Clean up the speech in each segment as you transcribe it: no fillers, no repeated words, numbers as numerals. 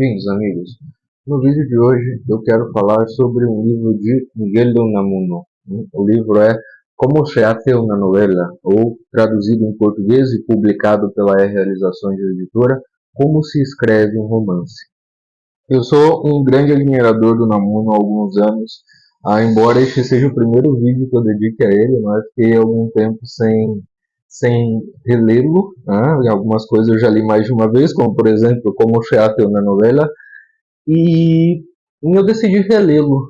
Bem-vindos, amigos. No vídeo de hoje eu quero falar sobre um livro de Miguel de Unamuno. O livro é Como se hace una novela, ou traduzido em português e publicado pela Realizações Editora, Como se escreve um romance. Eu sou um grande admirador do Unamuno há alguns anos, embora este seja o primeiro vídeo que eu dedique a ele, mas fiquei algum tempo sem relê-lo. Em algumas coisas eu já li mais de uma vez, como por exemplo Como se hace una novela, e eu decidi relê-lo.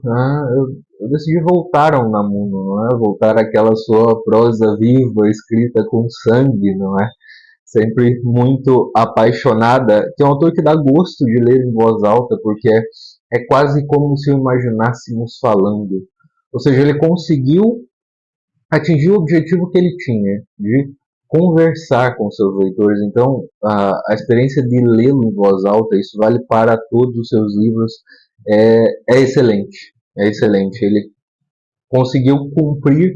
Eu decidi voltar ao Unamuno, não é? Voltar àquela sua prosa viva, escrita com sangue, não é? Sempre muito apaixonada, que é um autor que dá gosto de ler em voz alta, porque é quase como se o imaginássemos falando. Ou seja, ele conseguiu atingir o objetivo que ele tinha, de conversar com seus leitores. Então, a experiência de lê-lo em voz alta, isso vale para todos os seus livros, é excelente. É excelente. Ele conseguiu cumprir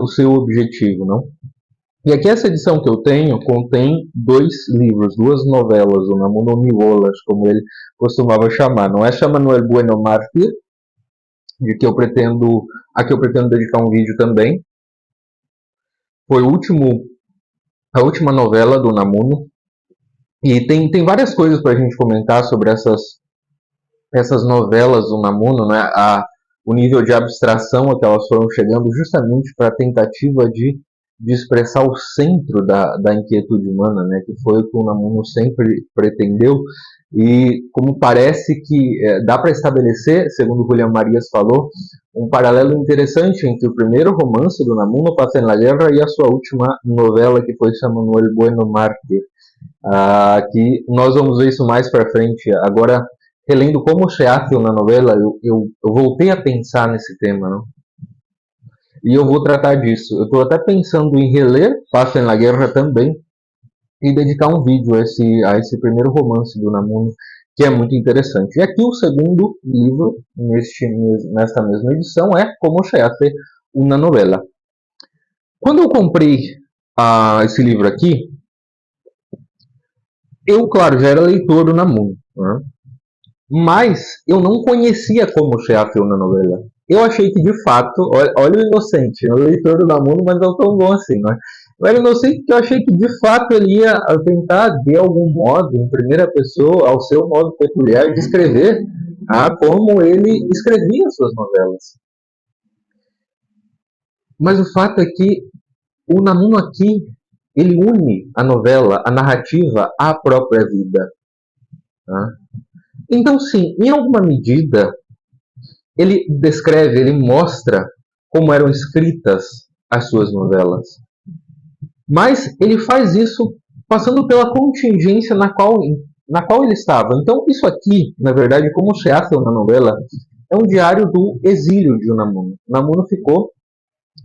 o seu objetivo, não? E aqui essa edição que eu tenho contém dois livros, duas novelas, Unamuno Nivolas, como ele costumava chamar. Não é Chamando el Bueno Mártir, a que eu pretendo dedicar um vídeo também. Foi a última novela do Unamuno. E tem várias coisas para a gente comentar sobre essas novelas do Unamuno, né? O nível de abstração a que elas foram chegando, justamente para a tentativa de expressar o centro da inquietude humana, né? Que foi o que o Unamuno sempre pretendeu. E como parece que dá para estabelecer, segundo o William Marias falou, um paralelo interessante entre o primeiro romance do Unamuno, Paz en la Guerra, e a sua última novela, que foi Chamando el Bueno Mártir. Que nós vamos ver isso mais para frente. Agora, relendo Como se hace na novela, eu voltei a pensar nesse tema, não? E eu vou tratar disso. Eu estou até pensando em reler Paz en la Guerra também e dedicar um vídeo a esse primeiro romance do Unamuno, que é muito interessante. E aqui o segundo livro, nesta mesma edição, é Como se hace una novela. Quando eu comprei esse livro aqui, eu, claro, já era leitor do Unamuno, né? Mas eu não conhecia Como se hace una novela. Eu achei que, de fato, olha o inocente, o leitor do Unamuno, mas não tão bom assim, né? Eu era inocente que eu achei que, de fato, ele ia tentar, de algum modo, em primeira pessoa, ao seu modo peculiar, de escrever como ele escrevia suas novelas. Mas o fato é que o Unamuno aqui, ele une a novela, a narrativa, à própria vida. Então, sim, em alguma medida, ele descreve, ele mostra como eram escritas as suas novelas. Mas ele faz isso passando pela contingência na qual ele estava. Então, isso aqui, na verdade, Como se hace una novela, é um diário do exílio de Unamuno. Unamuno ficou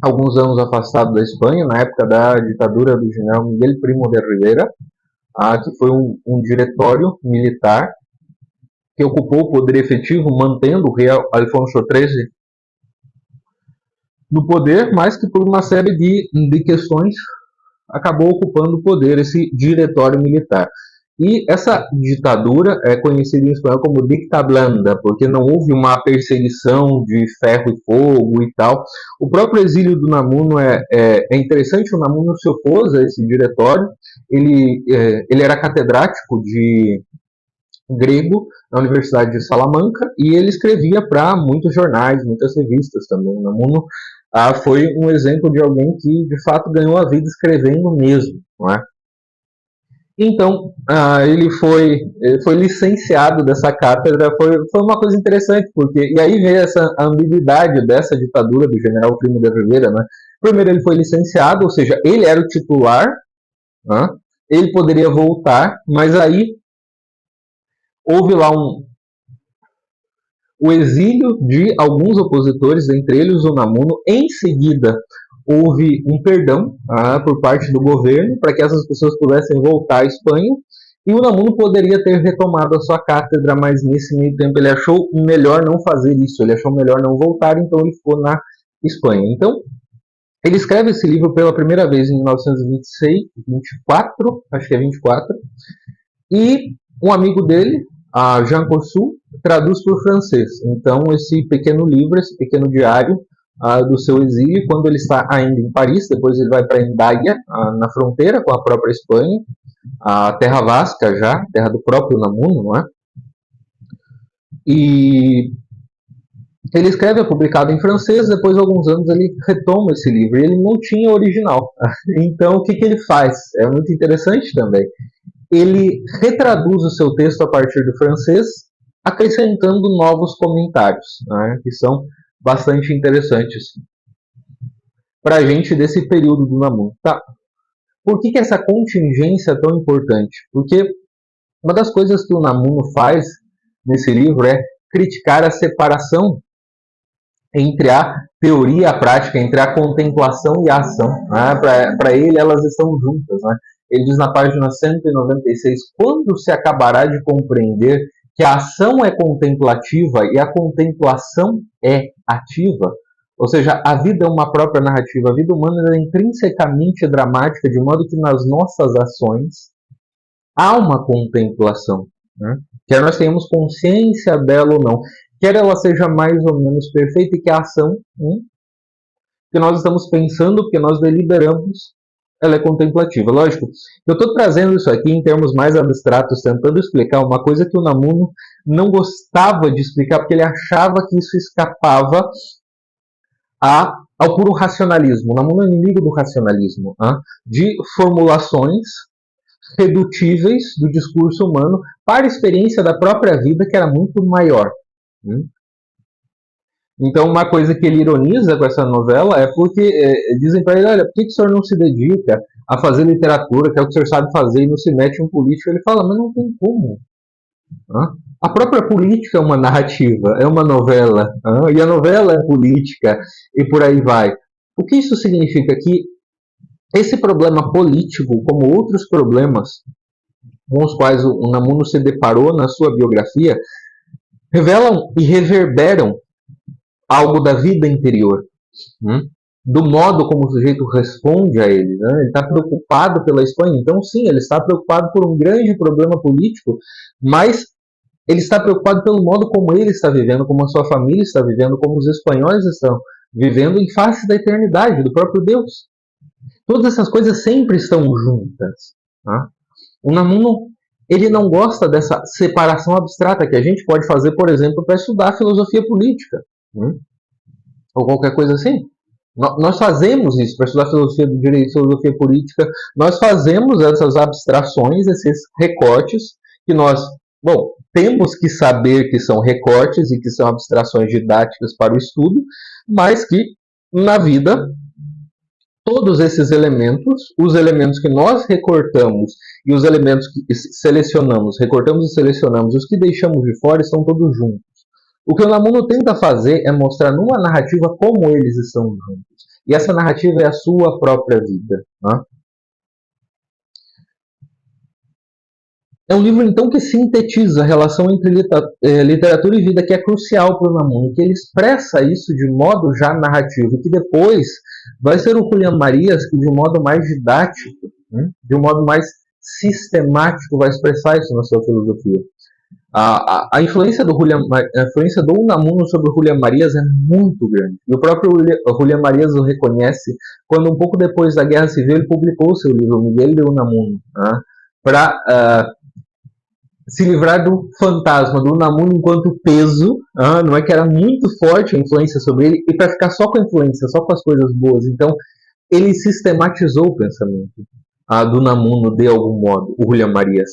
alguns anos afastado da Espanha, na época da ditadura do general Miguel Primo de Rivera, que foi um diretório militar que ocupou o poder efetivo, mantendo o rei Alfonso XIII no poder, mas que por uma série de questões acabou ocupando o poder, esse diretório militar. E essa ditadura é conhecida em espanhol como dicta blanda, porque não houve uma perseguição de ferro e fogo e tal. O próprio exílio do Unamuno é interessante. O Unamuno se opôs a esse diretório. Ele era catedrático de grego na Universidade de Salamanca e ele escrevia para muitos jornais, muitas revistas também. O Unamuno foi um exemplo de alguém que de fato ganhou a vida escrevendo mesmo, não é? Então, ele foi licenciado dessa cátedra. Foi uma coisa interessante, porque e aí veio essa ambiguidade dessa ditadura do general Primo de Rivera, né? Primeiro ele foi licenciado, ou seja, ele era o titular, né? Ele poderia voltar, mas aí houve lá o exílio de alguns opositores, entre eles o Unamuno. Em seguida, houve um perdão por parte do governo para que essas pessoas pudessem voltar à Espanha, e o Unamuno poderia ter retomado a sua cátedra, mas nesse meio tempo ele achou melhor não fazer isso, ele achou melhor não voltar, então ele ficou na Espanha. Então, ele escreve esse livro pela primeira vez em 1926, 24, acho que é 24, e um amigo dele, a Jean Cousu traduz para o francês. Então, esse pequeno livro, esse pequeno diário do seu exílio, quando ele está ainda em Paris, depois ele vai para Hendaia, na fronteira com a própria Espanha, a terra vasca já, terra do próprio Unamuno, não é? E ele escreve, é publicado em francês, depois de alguns anos ele retoma esse livro, e ele não tinha original. Então, o que ele faz? É muito interessante também. Ele retraduz o seu texto a partir do francês, acrescentando novos comentários, né, que são bastante interessantes para a gente desse período do Unamuno. Tá. Por que essa contingência é tão importante? Porque uma das coisas que o Unamuno faz nesse livro é criticar a separação entre a teoria e a prática, entre a contemplação e a ação. Né? Para ele, elas estão juntas. Né? Ele diz na página 196, quando se acabará de compreender que a ação é contemplativa e a contemplação é ativa, ou seja, a vida é uma própria narrativa, a vida humana é intrinsecamente dramática, de modo que nas nossas ações há uma contemplação, né? Quer nós tenhamos consciência dela ou não, quer ela seja mais ou menos perfeita, e que a ação que nós estamos pensando, que nós deliberamos, ela é contemplativa. Lógico, eu estou trazendo isso aqui em termos mais abstratos, tentando explicar uma coisa que o Unamuno não gostava de explicar, porque ele achava que isso escapava ao puro racionalismo. O Unamuno é inimigo do racionalismo, de formulações redutíveis do discurso humano para a experiência da própria vida, que era muito maior. Então, uma coisa que ele ironiza com essa novela é porque dizem para ele, olha, por que o senhor não se dedica a fazer literatura, que é o que o senhor sabe fazer, e não se mete em política? Ele fala, mas não tem como. A própria política é uma narrativa, é uma novela, e a novela é política, e por aí vai. O que isso significa? Que esse problema político, como outros problemas com os quais o Unamuno se deparou na sua biografia, revelam e reverberam algo da vida interior, do modo como o sujeito responde a ele. Né? Ele está preocupado pela Espanha, então sim, ele está preocupado por um grande problema político, mas ele está preocupado pelo modo como ele está vivendo, como a sua família está vivendo, como os espanhóis estão vivendo em face da eternidade, do próprio Deus. Todas essas coisas sempre estão juntas. Tá? O Unamuno, ele não gosta dessa separação abstrata que a gente pode fazer, por exemplo, para estudar filosofia política, ou qualquer coisa assim. Nós fazemos isso para estudar filosofia do direito, filosofia política. Nós fazemos essas abstrações, esses recortes, que nós, temos que saber que são recortes e que são abstrações didáticas para o estudo, mas que, na vida, todos esses elementos, os elementos que nós recortamos e os elementos que selecionamos, recortamos e selecionamos, os que deixamos de fora, estão todos juntos. O que o Unamuno tenta fazer é mostrar numa narrativa como eles estão juntos. E essa narrativa é a sua própria vida. É um livro, então, que sintetiza a relação entre literatura e vida, que é crucial para o Unamuno, que ele expressa isso de modo já narrativo, e que depois vai ser o Julián Marías que, de modo mais didático, de um modo mais sistemático, vai expressar isso na sua filosofia. A influência do Unamuno sobre o Julián Marías é muito grande. E o próprio Julián Marías o reconhece quando, um pouco depois da Guerra Civil, ele publicou seu livro Miguel de Unamuno, para se livrar do fantasma do Unamuno enquanto peso, não é que era muito forte a influência sobre ele, e para ficar só com a influência, só com as coisas boas. Então, ele sistematizou o pensamento do Unamuno de algum modo, o Julián Marías.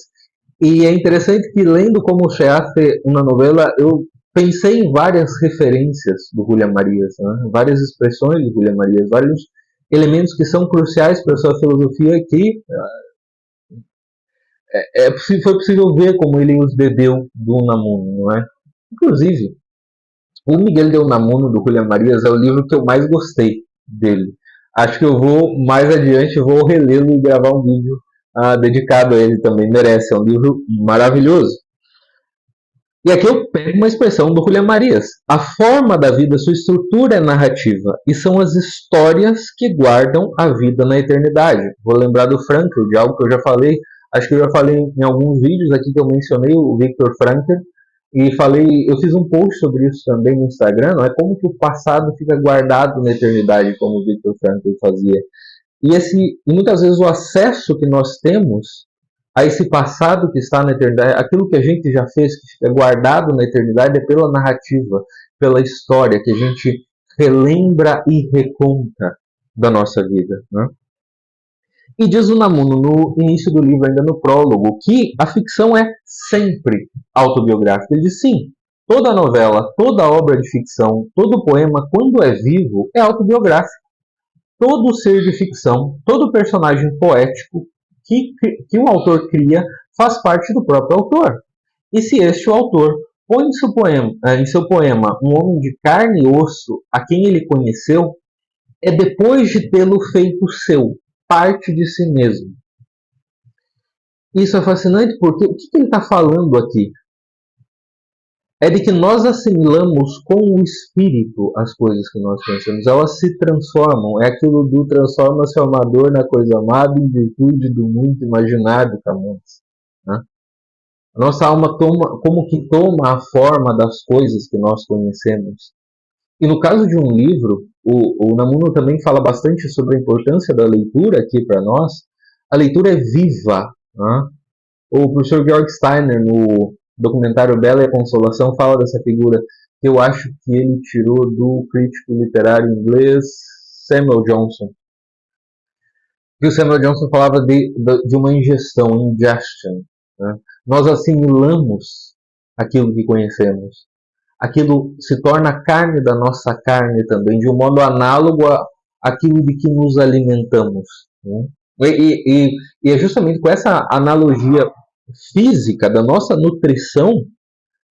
E é interessante que, lendo Como se hace uma novela, eu pensei em várias referências do Julián Marías, várias expressões do Julián Marías, vários elementos que são cruciais para a sua filosofia, que foi possível ver como ele os bebeu do Unamuno, não é? Inclusive, o Miguel de Unamuno, do Julián Marías, é o livro que eu mais gostei dele. Acho que eu vou, mais adiante, vou relê-lo e gravar um vídeo dedicado a ele também. Merece, é um livro maravilhoso. E aqui eu pego uma expressão do Julián Marías. A forma da vida, sua estrutura é narrativa, e são as histórias que guardam a vida na eternidade. Vou lembrar do Frankl, de algo que eu já falei Acho que eu já falei em alguns vídeos aqui que eu mencionei o Viktor Frankl, e eu fiz um post sobre isso também no Instagram, não é como que o passado fica guardado na eternidade, como o Viktor Frankl fazia. E muitas vezes o acesso que nós temos a esse passado que está na eternidade, aquilo que a gente já fez, que fica guardado na eternidade, é pela narrativa, pela história que a gente relembra e reconta da nossa vida, né? E diz o Namuno no início do livro, ainda no prólogo, que a ficção é sempre autobiográfica. Ele diz sim, toda novela, toda obra de ficção, todo poema, quando é vivo, é autobiográfico. Todo ser de ficção, todo personagem poético que um autor cria faz parte do próprio autor. E se este autor põe em seu poema um homem de carne e osso a quem ele conheceu, é depois de tê-lo feito seu, parte de si mesmo. Isso é fascinante porque o que ele está falando aqui? É de que nós assimilamos com o espírito as coisas que nós conhecemos. Elas se transformam. É aquilo do transforma-se o amador na coisa amada em virtude do muito imaginado, Camões. Né? A nossa alma toma a forma das coisas que nós conhecemos. E no caso de um livro, o Namuno também fala bastante sobre a importância da leitura aqui para nós. A leitura é viva. Né? O professor Georg Steiner, no documentário Bela e a Consolação, fala dessa figura que eu acho que ele tirou do crítico literário inglês Samuel Johnson. Que o Samuel Johnson falava de uma ingestão, ingestion. Né? Nós assimilamos aquilo que conhecemos. Aquilo se torna carne da nossa carne também, de um modo análogo àquilo de que nos alimentamos. Né? E é justamente com essa analogia física da nossa nutrição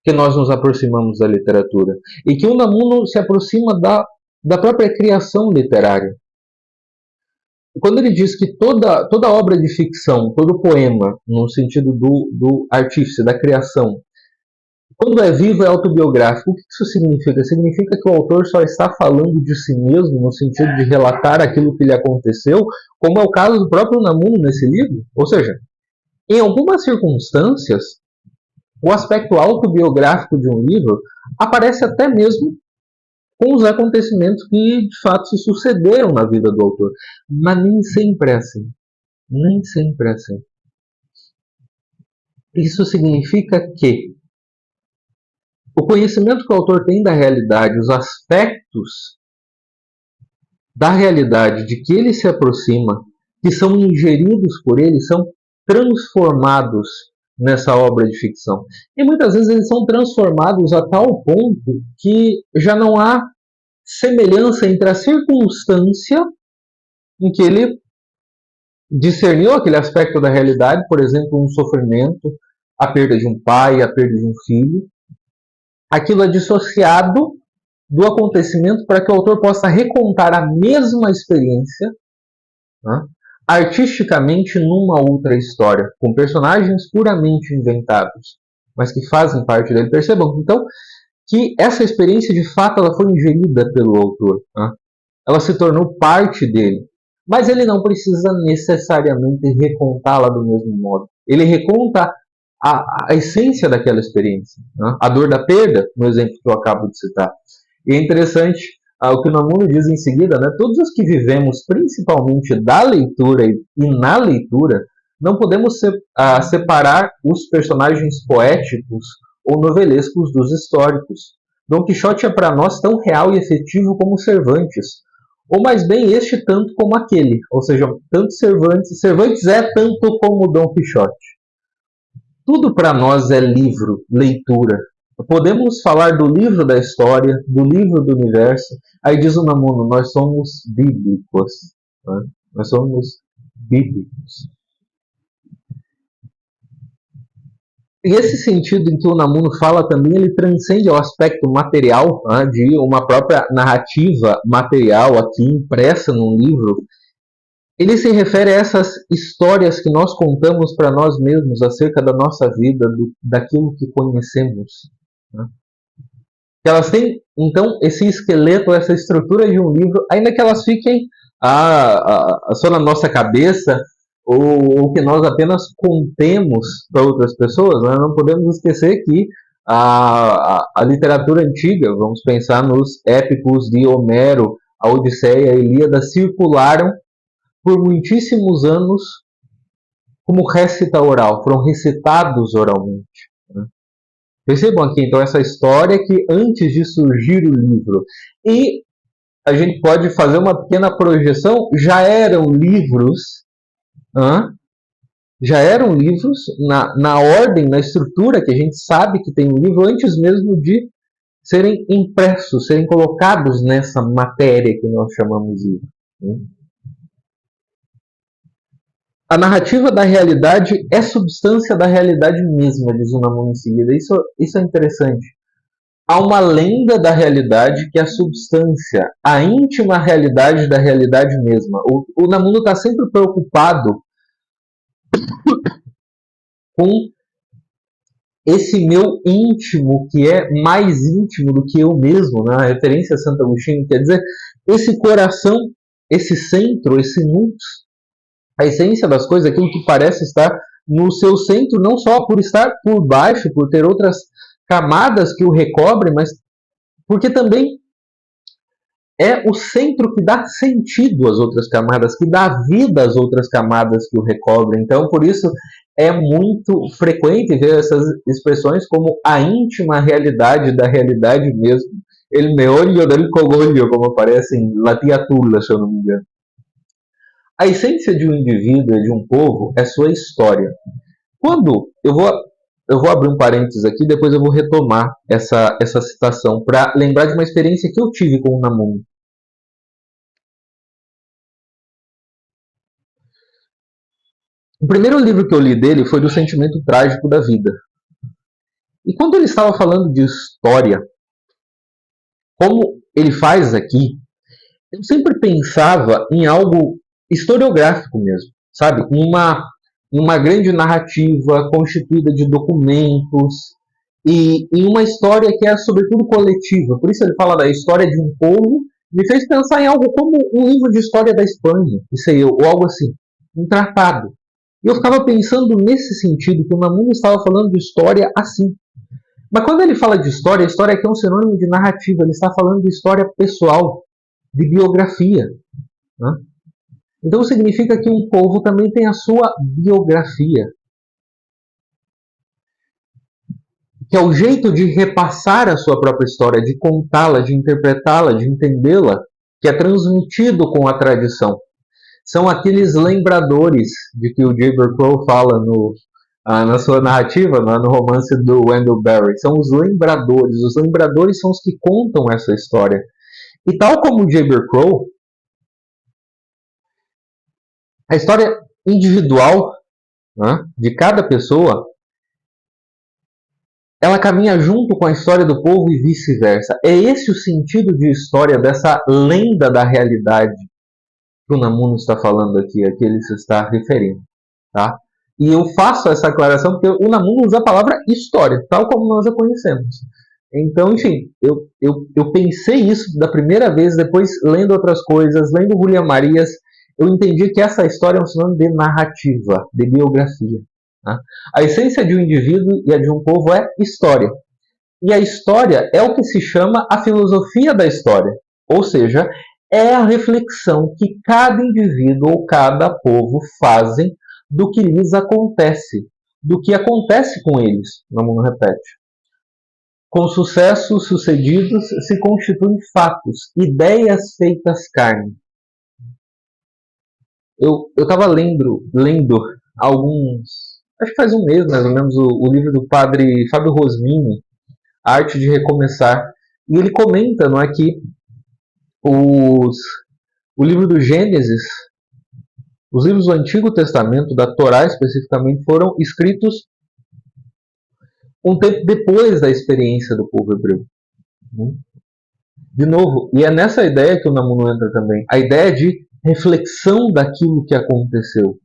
que nós nos aproximamos da literatura. E que o Unamuno se aproxima da própria criação literária. Quando ele diz que toda obra de ficção, todo poema, no sentido do artífice, da criação, quando é vivo é autobiográfico, o que isso significa? Significa que o autor só está falando de si mesmo, no sentido de relatar aquilo que lhe aconteceu, como é o caso do próprio Unamuno nesse livro. Ou seja, em algumas circunstâncias, o aspecto autobiográfico de um livro aparece até mesmo com os acontecimentos que de fato se sucederam na vida do autor. Mas nem sempre é assim. Nem sempre é assim. Isso significa que o conhecimento que o autor tem da realidade, os aspectos da realidade de que ele se aproxima, que são ingeridos por ele, são transformados nessa obra de ficção. E muitas vezes eles são transformados a tal ponto que já não há semelhança entre a circunstância em que ele discerniu aquele aspecto da realidade, por exemplo, um sofrimento, a perda de um pai, a perda de um filho. Aquilo é dissociado do acontecimento para que o autor possa recontar a mesma experiência, né, artisticamente numa outra história, com personagens puramente inventados, mas que fazem parte dele. Percebam, então, que essa experiência, de fato, ela foi ingerida pelo autor. Né? Ela se tornou parte dele. Mas ele não precisa necessariamente recontá-la do mesmo modo. Ele reconta a essência daquela experiência. Né? A dor da perda, no exemplo que eu acabo de citar. E é interessante o que o Namuno diz em seguida, né? Todos os que vivemos principalmente da leitura e na leitura, não podemos separar os personagens poéticos ou novelescos dos históricos. Dom Quixote é para nós tão real e efetivo como Cervantes, ou mais bem este tanto como aquele, ou seja, tanto Cervantes é tanto como Dom Quixote. Tudo para nós é livro, leitura. Podemos falar do livro da história, do livro do universo. Aí diz o Namuno, nós somos bíblicos. Né? Nós somos bíblicos. E esse sentido em que o Namuno fala também, ele transcende ao aspecto material, né, de uma própria narrativa material aqui impressa num livro. Ele se refere a essas histórias que nós contamos para nós mesmos acerca da nossa vida, daquilo que conhecemos. Né? Elas têm, então, esse esqueleto, essa estrutura de um livro, ainda que elas fiquem só na nossa cabeça, ou que nós apenas contemos para outras pessoas, né? Não podemos esquecer que a literatura antiga, vamos pensar nos épicos de Homero, a Odisseia, a Ilíada, circularam por muitíssimos anos como récita oral, foram recitados oralmente. Né? Percebam aqui, então, essa história que antes de surgir o livro, e a gente pode fazer uma pequena projeção, já eram livros na ordem, na estrutura que a gente sabe que tem um livro antes mesmo de serem impressos, serem colocados nessa matéria que nós chamamos de livro. Né? A narrativa da realidade é substância da realidade mesma, diz o Unamuno em seguida. Isso é interessante. Há uma lenda da realidade que é a substância, a íntima realidade da realidade mesma. O Unamuno está sempre preocupado com esse meu íntimo, que é mais íntimo do que eu mesmo, né? A referência a Santo Agostinho, quer dizer, esse coração, esse centro, esse nux, a essência das coisas, aquilo que parece estar no seu centro, não só por estar por baixo, por ter outras camadas que o recobrem, mas porque também é o centro que dá sentido às outras camadas, que dá vida às outras camadas que o recobrem. Então, por isso, é muito frequente ver essas expressões como a íntima realidade da realidade mesmo. El meollo del cogollo, como aparece em La Tia Tulla, se eu não me engano. A essência de um indivíduo e de um povo é sua história. Quando eu vou abrir um parênteses aqui, depois eu vou retomar essa citação para lembrar de uma experiência que eu tive com o Unamuno. O primeiro livro que eu li dele foi do Sentimento Trágico da Vida. E quando ele estava falando de história, como ele faz aqui, eu sempre pensava em algo historiográfico mesmo, sabe? Uma grande narrativa constituída de documentos e uma história que é sobretudo coletiva. Por isso ele fala da história de um povo, me fez pensar em algo como um livro de história da Espanha, ou algo assim, um tratado. E eu ficava pensando nesse sentido, que o Unamuno estava falando de história assim. Mas quando ele fala de história, a história aqui é um sinônimo de narrativa, ele está falando de história pessoal, de biografia. Né? Então significa que um povo também tem a sua biografia, que é o jeito de repassar a sua própria história, de contá-la, de interpretá-la, de entendê-la, que é transmitido com a tradição. São aqueles lembradores de que o Jayber Crow fala na sua narrativa, no romance do Wendell Berry. São os lembradores. Os lembradores são os que contam essa história. E tal como o Jayber Crow, a história individual, né, de cada pessoa, ela caminha junto com a história do povo e vice-versa. É esse o sentido de história dessa lenda da realidade que o Unamuno está falando aqui, a que ele se está referindo. Tá? E eu faço essa aclaração porque o Unamuno usa a palavra história, tal como nós a conhecemos. Então, enfim, eu pensei isso da primeira vez, depois lendo outras coisas, lendo Julián Marías, eu entendi que essa história é um sinônimo de narrativa, de biografia. Né? A essência de um indivíduo e a de um povo é história. E a história é o que se chama a filosofia da história. Ou seja, é a reflexão que cada indivíduo ou cada povo fazem do que lhes acontece, do que acontece com eles. Unamuno repete. Com sucessos sucedidos se constituem fatos, ideias feitas carne. Eu estava lendo alguns, acho que faz um mês mais ou menos, o livro do padre Fábio Rosmini, A Arte de Recomeçar, e ele comenta, não é, que o livro do Gênesis, os livros do Antigo Testamento, da Torá especificamente, foram escritos um tempo depois da experiência do povo hebreu. De novo, e é nessa ideia que o Unamuno entra também, a ideia de reflexão daquilo que aconteceu,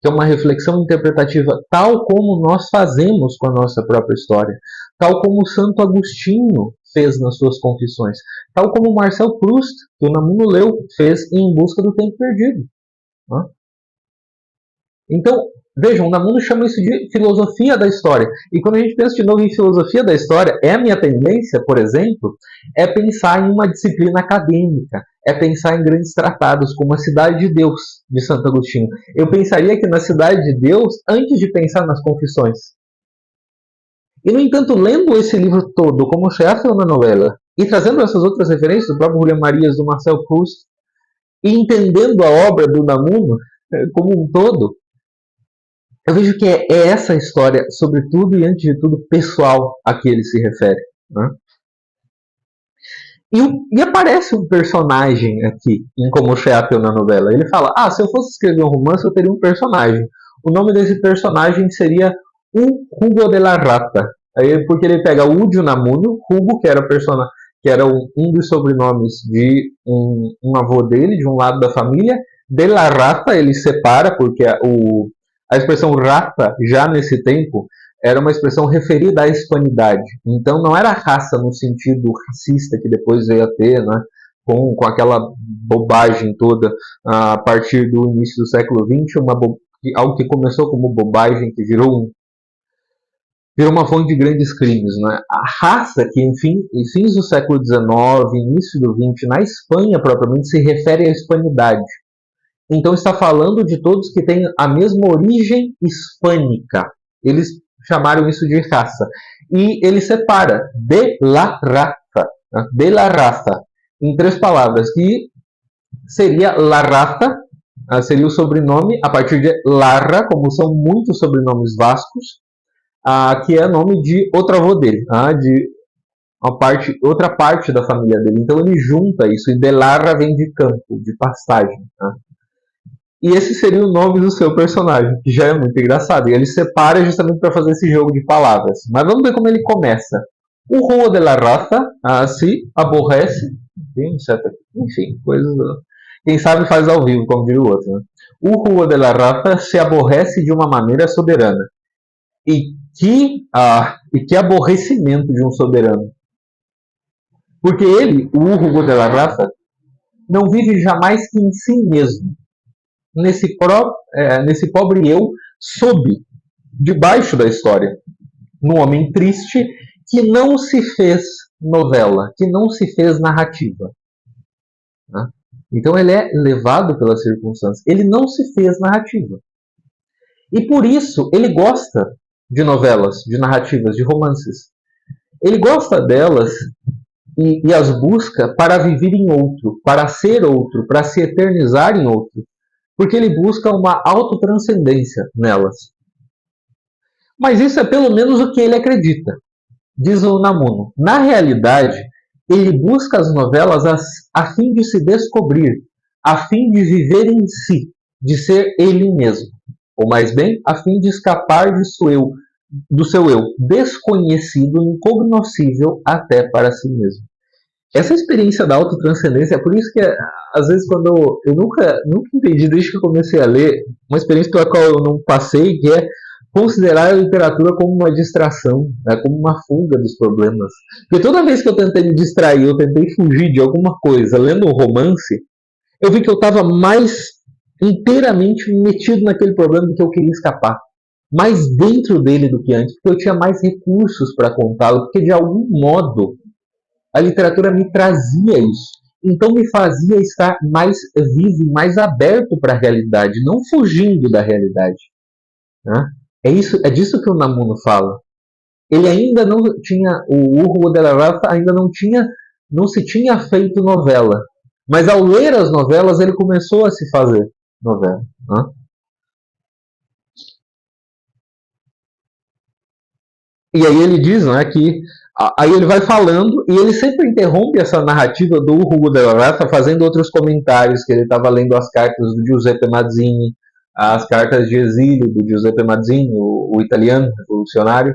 que é uma reflexão interpretativa, tal como nós fazemos com a nossa própria história, tal como Santo Agostinho fez nas suas confissões, tal como Marcel Proust, que o Unamuno leu, fez em Busca do Tempo Perdido. Então, vejam, o Namuno chama isso de filosofia da história. E quando a gente pensa de novo em filosofia da história, a minha tendência, por exemplo, é pensar em uma disciplina acadêmica, é pensar em grandes tratados como a Cidade de Deus, de Santo Agostinho. Eu pensaria que na Cidade de Deus antes de pensar nas Confissões. E, no entanto, lendo esse livro todo, como se hace uma novela, e trazendo essas outras referências, do próprio Julián Marías, do Marcel Proust, e entendendo a obra do Namuno como um todo, eu vejo que é essa história, sobretudo e antes de tudo, pessoal a que ele se refere. Né? E aparece um personagem aqui, em Como Sheatel na novela. Ele fala, se eu fosse escrever um romance, eu teria um personagem. O nome desse personagem seria o Hugo de la Rata. Aí, porque ele pega o de Unamuno, Hugo, que era um dos sobrenomes de um avô dele, de um lado da família. De la Rata ele separa, porque a expressão rata, já nesse tempo, era uma expressão referida à hispanidade. Então não era raça no sentido racista que depois veio a ter, né? Com aquela bobagem toda a partir do início do século XX, algo que começou como bobagem, que virou uma fonte de grandes crimes. Né? A raça que, enfim, em fins do século XIX, início do XX, na Espanha propriamente, se refere à hispanidade. Então está falando de todos que têm a mesma origem hispânica. Eles chamaram isso de raça. E ele separa de la raza, né? De la raza, em 3 palavras, que seria la raza, seria o sobrenome a partir de Larra, como são muitos sobrenomes vascos, que é nome de outro avô dele, de outra parte da família dele. Então ele junta isso, e de Larra vem de campo, de pastagem. E esse seria o nome do seu personagem, que já é muito engraçado. E ele separa justamente para fazer esse jogo de palavras. Mas vamos ver como ele começa. O Hugo de la Raza se aborrece. Enfim, coisas. Quem sabe faz ao vivo, como diria o outro. Né? O Hugo de la Raza se aborrece de uma maneira soberana. E que aborrecimento de um soberano. Porque ele, o Hugo de la Raza, não vive jamais que em si mesmo. Nesse pobre eu, debaixo da história, num homem triste que não se fez novela, que não se fez narrativa. Né? Então ele é levado pelas circunstâncias. Ele não se fez narrativa. E por isso ele gosta de novelas, de narrativas, de romances. Ele gosta delas e as busca para viver em outro, para ser outro, para se eternizar em outro. Porque ele busca uma autotranscendência nelas. Mas isso é pelo menos o que ele acredita, diz o Namuno. Na realidade, ele busca as novelas a fim de se descobrir, a fim de viver em si, de ser ele mesmo. Ou mais bem, a fim de escapar do seu eu desconhecido, incognoscível até para si mesmo. Essa experiência da autotranscendência, é por isso que às vezes quando eu nunca entendi desde que eu comecei a ler, uma experiência pela qual eu não passei, que é considerar a literatura como uma distração, né, como uma fuga dos problemas. Porque toda vez que eu tentei me distrair, eu tentei fugir de alguma coisa lendo um romance, eu vi que eu estava mais inteiramente metido naquele problema do que eu queria escapar. Mais dentro dele do que antes, porque eu tinha mais recursos para contá-lo, porque de algum modo a literatura me trazia isso. Então me fazia estar mais vivo, mais aberto para a realidade, não fugindo da realidade. Né? É disso que o Namuno fala. Ele ainda não tinha, o Hugo de la Raza ainda não se tinha feito novela. Mas ao ler as novelas, ele começou a se fazer novela. Né? E aí ele diz, né, que aí ele vai falando e ele sempre interrompe essa narrativa do Hugo de la Raza fazendo outros comentários, que ele estava lendo as cartas do Giuseppe Mazzini, as cartas de exílio do Giuseppe Mazzini, o italiano revolucionário,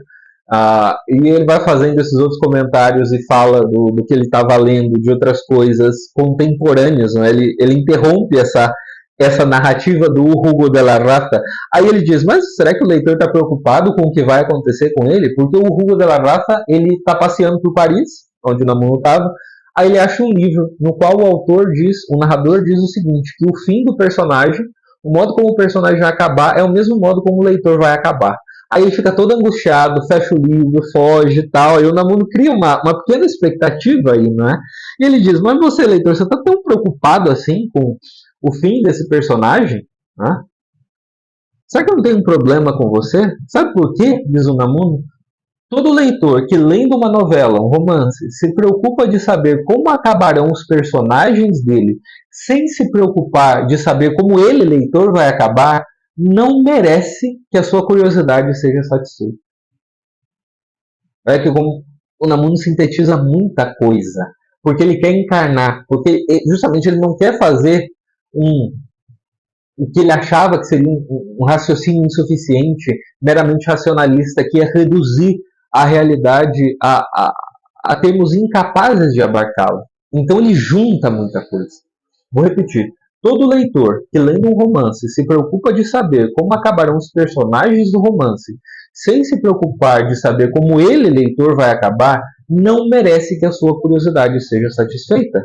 e ele vai fazendo esses outros comentários e fala do que ele estava lendo, de outras coisas contemporâneas. Né? Ele interrompe essa narrativa do Hugo de la Raza. Aí ele diz, mas será que o leitor está preocupado com o que vai acontecer com ele? Porque o Hugo de la Raza, ele está passeando por Paris, onde o Namuno estava, aí ele acha um livro no qual o narrador diz o seguinte, que o fim do personagem, O modo como o personagem vai acabar é o mesmo modo como o leitor vai acabar. Aí ele fica todo angustiado, fecha o livro, foge e tal. Aí o Namuno cria uma pequena expectativa aí, não é? E ele diz, mas você, leitor, você está tão preocupado assim com o fim desse personagem? Né? Será que eu não tenho um problema com você? Sabe por quê? Diz o Namuno. Todo leitor que, lendo uma novela, um romance, se preocupa de saber como acabarão os personagens dele, sem se preocupar de saber como ele, leitor, vai acabar, não merece que a sua curiosidade seja satisfeita. É que como o Namuno sintetiza muita coisa, porque ele quer encarnar, porque justamente ele não quer fazer o que ele achava que seria um raciocínio insuficiente, meramente racionalista, que ia reduzir a realidade a termos incapazes de abarcá-la. Então ele junta muita coisa. Vou repetir. Todo leitor que, lendo um romance, se preocupa de saber como acabarão os personagens do romance, sem se preocupar de saber como ele, leitor, vai acabar, não merece que a sua curiosidade seja satisfeita.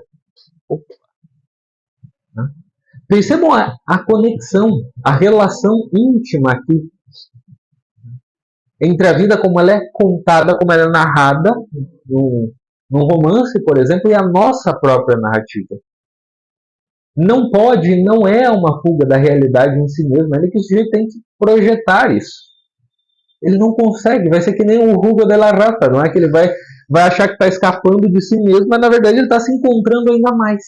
Percebam a conexão, a relação íntima aqui entre a vida como ela é contada, como ela é narrada num romance, por exemplo, e a nossa própria narrativa. Não pode, não é uma fuga da realidade em si mesma, é que o sujeito tem que projetar isso. Ele não consegue, vai ser que nem o Hugo de la Rata, não é que ele vai achar que está escapando de si mesmo, mas na verdade ele está se encontrando ainda mais.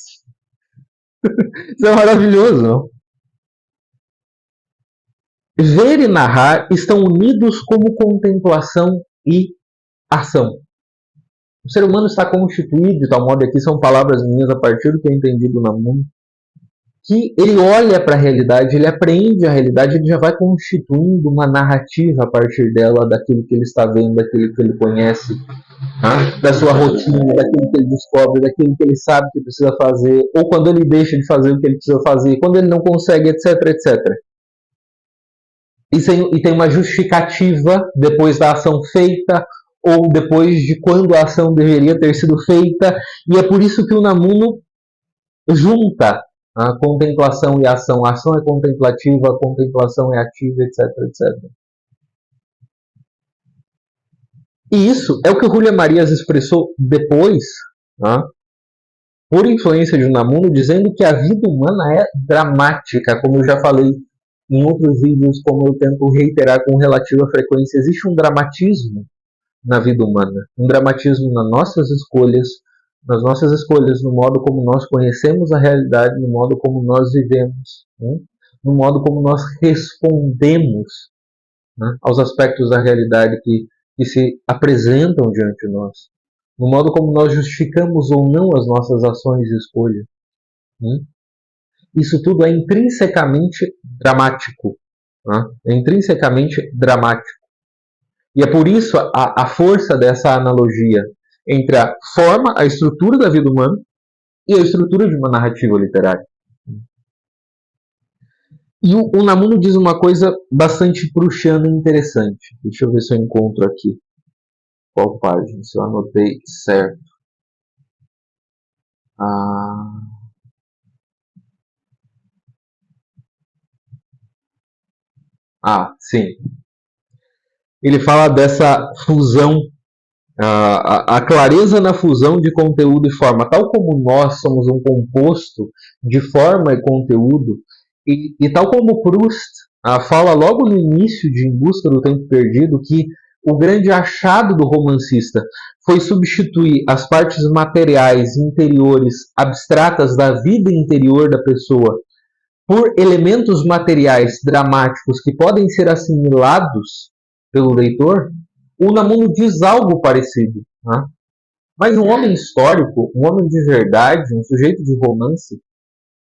Isso é maravilhoso, não? Ver e narrar estão unidos como contemplação e ação. O ser humano está constituído, de tal modo, aqui são palavras minhas a partir do que eu entendi do Namuno, que ele olha para a realidade, ele apreende a realidade, ele já vai constituindo uma narrativa a partir dela, daquilo que ele está vendo, daquilo que ele conhece, da sua rotina, daquilo que ele descobre, daquilo que ele sabe que precisa fazer, ou quando ele deixa de fazer o que ele precisa fazer, quando ele não consegue, etc, etc. E tem uma justificativa depois da ação feita, ou depois de quando a ação deveria ter sido feita, e é por isso que o Namuno junta a contemplação e a ação. A ação é contemplativa, a contemplação é ativa, etc, etc. E isso é o que o Julián Marías expressou depois, por influência de Namuno, dizendo que a vida humana é dramática, como eu já falei em outros vídeos, como eu tento reiterar com relativa frequência. Existe um dramatismo na vida humana, um dramatismo nas nossas escolhas, no modo como nós conhecemos a realidade, no modo como nós vivemos, no modo como nós respondemos aos aspectos da realidade que se apresentam diante de nós, no modo como nós justificamos ou não as nossas ações e escolhas. Isso tudo é intrinsecamente dramático. É intrinsecamente dramático. E é por isso a força dessa analogia entre a forma, a estrutura da vida humana e a estrutura de uma narrativa literária. E o Namuno diz uma coisa bastante prussiana e interessante. Deixa eu ver se eu encontro aqui. Qual página? Se eu anotei certo. Sim. Ele fala dessa fusão, a clareza na fusão de conteúdo e forma. Tal como nós somos um composto de forma e conteúdo, e tal como Proust fala logo no início de Em Busca do Tempo Perdido, que o grande achado do romancista foi substituir as partes materiais, interiores, abstratas da vida interior da pessoa por elementos materiais dramáticos que podem ser assimilados pelo leitor. O Namuno diz algo parecido. Mas um homem histórico, um homem de verdade, um sujeito de romance,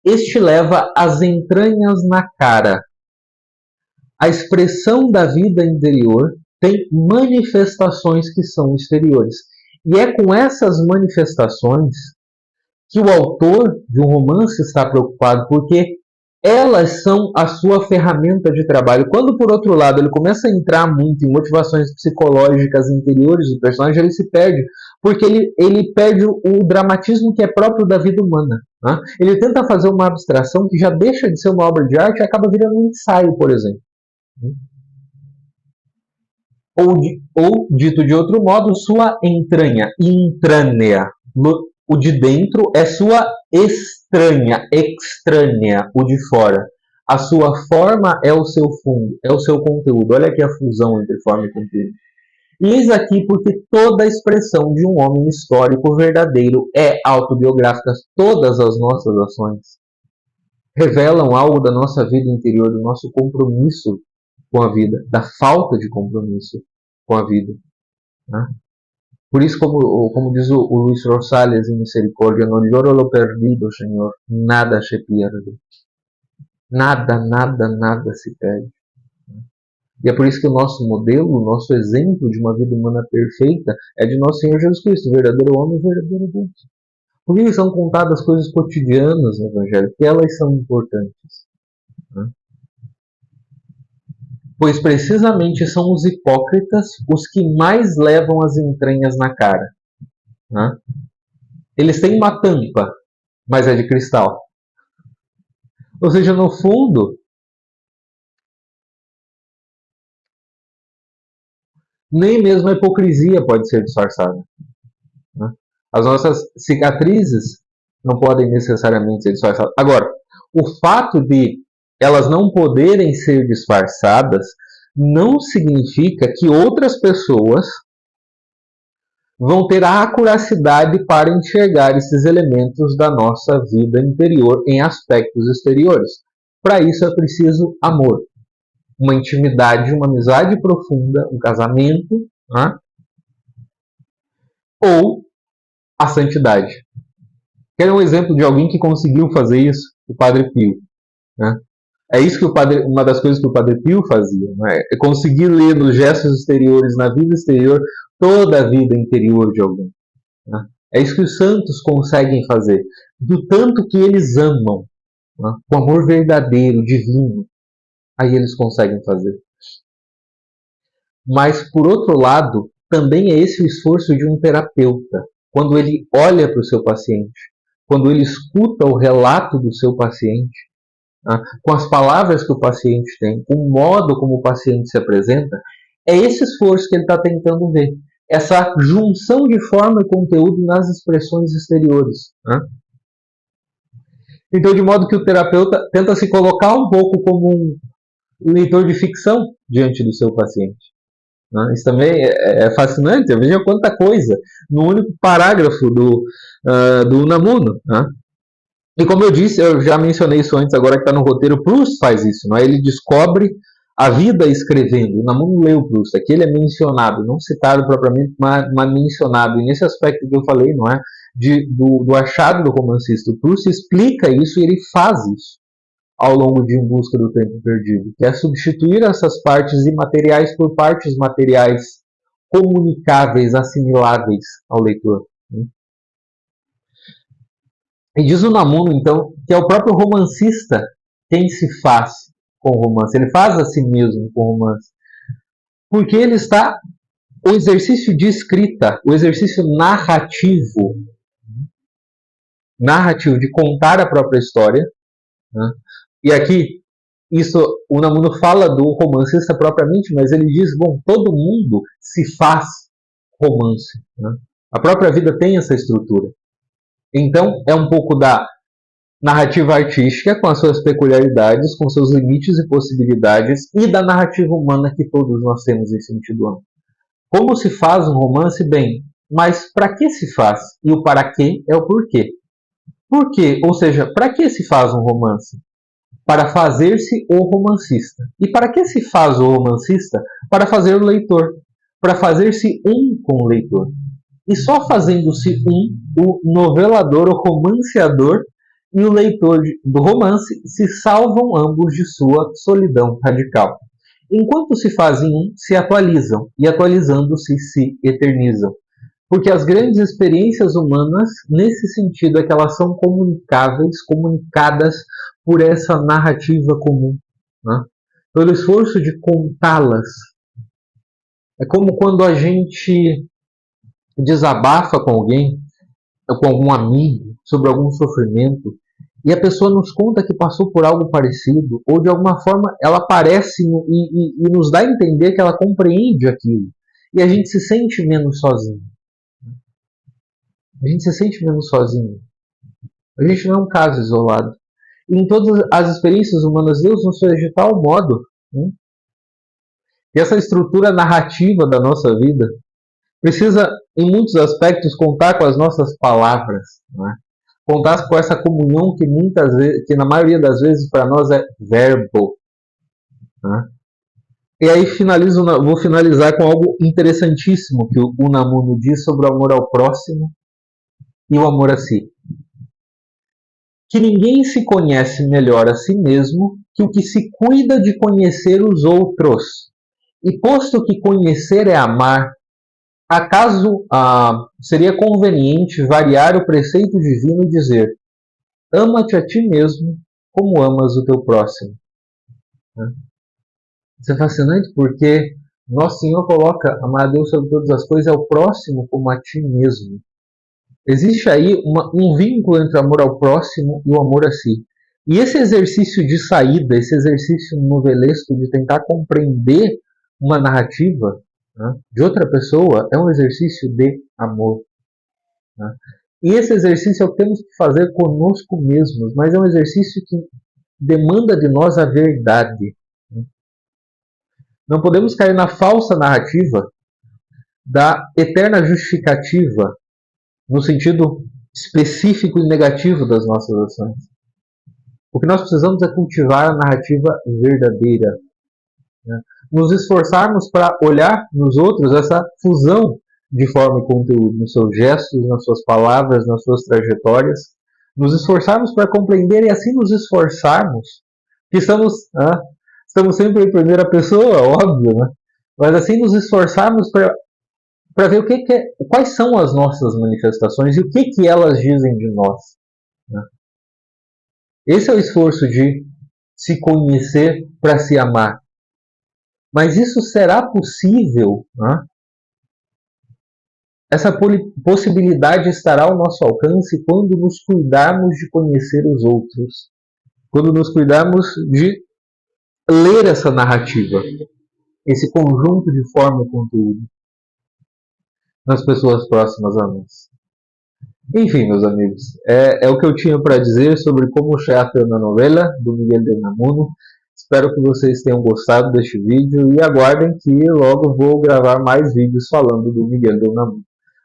este leva as entranhas na cara. A expressão da vida interior tem manifestações que são exteriores. E é com essas manifestações que o autor de um romance está preocupado, porque elas são a sua ferramenta de trabalho. Quando, por outro lado, ele começa a entrar muito em motivações psicológicas interiores do personagem, ele se perde, porque ele perde o dramatismo que é próprio da vida humana. Né? Ele tenta fazer uma abstração que já deixa de ser uma obra de arte e acaba virando um ensaio, por exemplo. Ou dito de outro modo, sua entranha, intrânea. O de dentro é sua estranha, extrânea, o de fora. A sua forma é o seu fundo, é o seu conteúdo. Olha aqui a fusão entre forma e conteúdo. E eis aqui porque toda a expressão de um homem histórico verdadeiro é autobiográfica. Todas as nossas ações revelam algo da nossa vida interior, do nosso compromisso com a vida, da falta de compromisso com a vida. Né? Por isso, como diz o Luis Rosales em Misericórdia, no lloro lo perdido, Senhor, nada se pierde. Nada, nada, nada se perde. E é por isso que o nosso modelo, o nosso exemplo de uma vida humana perfeita é de nosso Senhor Jesus Cristo, verdadeiro homem e verdadeiro Deus. Por que são contadas coisas cotidianas no Evangelho? Porque elas são importantes. Né? Pois precisamente são os hipócritas os que mais levam as entranhas na cara. Né? Eles têm uma tampa, mas é de cristal. Ou seja, no fundo, nem mesmo a hipocrisia pode ser disfarçada. Né? As nossas cicatrizes não podem necessariamente ser disfarçadas. Agora, o fato de elas não poderem ser disfarçadas não significa que outras pessoas vão ter a acuracidade para enxergar esses elementos da nossa vida interior em aspectos exteriores. Para isso é preciso amor, uma intimidade, uma amizade profunda, um casamento, né? Ou a santidade. Quer um exemplo de alguém que conseguiu fazer isso? O Padre Pio. Né? É isso que uma das coisas que o Padre Pio fazia, né? É conseguir ler nos gestos exteriores, na vida exterior, toda a vida interior de alguém. Né? É isso que os santos conseguem fazer, do tanto que eles amam, né? Com amor verdadeiro, divino, aí eles conseguem fazer. Mas, por outro lado, também é esse o esforço de um terapeuta, quando ele olha para o seu paciente, quando ele escuta o relato do seu paciente, com as palavras que o paciente tem, com o modo como o paciente se apresenta, é esse esforço que ele está tentando ver. Essa junção de forma e conteúdo nas expressões exteriores. Né? Então, de modo que o terapeuta tenta se colocar um pouco como um leitor de ficção diante do seu paciente. Né? Isso também é fascinante. Veja quanta coisa no único parágrafo do Unamuno. Né? E como eu disse, eu já mencionei isso antes, agora que está no roteiro, Proust faz isso. Não é? Ele descobre a vida escrevendo. O Unamuno leu Proust. Aqui ele é mencionado, não citado propriamente, mas mencionado. E nesse aspecto que eu falei, não é? Do achado do romancista, o Proust explica isso e ele faz isso ao longo de Em Busca do Tempo Perdido, que é substituir essas partes imateriais por partes materiais comunicáveis, assimiláveis ao leitor. E diz o Unamuno, então, que é o próprio romancista quem se faz com o romance. Ele faz a si mesmo com o romance. Porque ele está... O exercício de escrita, o exercício narrativo, de contar a própria história, né? E aqui, isso, o Unamuno fala do romancista propriamente, mas ele diz, bom, todo mundo se faz romance. Né? A própria vida tem essa estrutura. Então, é um pouco da narrativa artística, com as suas peculiaridades, com seus limites e possibilidades, e da narrativa humana que todos nós temos em sentido amplo. Como se faz um romance? Bem, mas para que se faz? E o para que é o porquê. Por quê? Ou seja, para que se faz um romance? Para fazer-se o romancista. E para que se faz o romancista? Para fazer o leitor. Para fazer-se um com o leitor. E só fazendo-se um, o novelador, o romanceador e o leitor do romance se salvam ambos de sua solidão radical. Enquanto se fazem um, se atualizam, e atualizando-se, se eternizam. Porque as grandes experiências humanas, nesse sentido, é que elas são comunicáveis, comunicadas por essa narrativa comum, né? Pelo esforço de contá-las. É como quando a gente desabafa com alguém, ou com algum amigo, sobre algum sofrimento, e a pessoa nos conta que passou por algo parecido, ou de alguma forma ela aparece e nos dá a entender que ela compreende aquilo. E a gente se sente menos sozinho. A gente se sente menos sozinho. A gente não é um caso isolado. E em todas as experiências humanas, Deus nos fez de tal modo, né, que essa estrutura narrativa da nossa vida precisa, em muitos aspectos, contar com as nossas palavras, né? Contar com essa comunhão que muitas vezes, que na maioria das vezes para nós é verbo, né? E aí vou finalizar com algo interessantíssimo que o Unamuno diz sobre o amor ao próximo e o amor a si. Que ninguém se conhece melhor a si mesmo que o que se cuida de conhecer os outros. E posto que conhecer é amar, acaso seria conveniente variar o preceito divino e dizer: ama-te a ti mesmo como amas o teu próximo. Isso é fascinante porque Nosso Senhor coloca amar a Deus sobre todas as coisas, é o próximo como a ti mesmo. Existe aí um vínculo entre o amor ao próximo e o amor a si. E esse exercício de saída, esse exercício novelesco de tentar compreender uma narrativa, né, de outra pessoa, é um exercício de amor. Né? E esse exercício é o que temos que fazer conosco mesmos, mas é um exercício que demanda de nós a verdade. Né? Não podemos cair na falsa narrativa da eterna justificativa, no sentido específico e negativo das nossas ações. O que nós precisamos é cultivar a narrativa verdadeira. Né? Nos esforçarmos para olhar nos outros essa fusão de forma e conteúdo, nos seus gestos, nas suas palavras, nas suas trajetórias. Nos esforçarmos para compreender e assim nos esforçarmos, que estamos sempre em primeira pessoa, óbvio, né? Mas assim nos esforçarmos para ver quais são as nossas manifestações e o que elas dizem de nós. Né? Esse é o esforço de se conhecer para se amar. Mas isso será possível? Né? Essa possibilidade estará ao nosso alcance quando nos cuidarmos de conhecer os outros. Quando nos cuidarmos de ler essa narrativa, esse conjunto de forma e conteúdo nas pessoas próximas a nós. Enfim, meus amigos, é o que eu tinha para dizer sobre Como se hace una novela, do Miguel de Unamuno. Espero que vocês tenham gostado deste vídeo e aguardem que logo vou gravar mais vídeos falando do Miguel de Unamuno.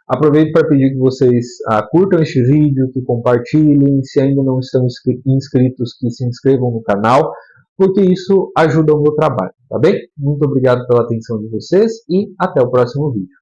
Aproveito para pedir que vocês curtam este vídeo, que compartilhem, se ainda não estão inscritos, que se inscrevam no canal, porque isso ajuda o meu trabalho, tá bem? Muito obrigado pela atenção de vocês e até o próximo vídeo.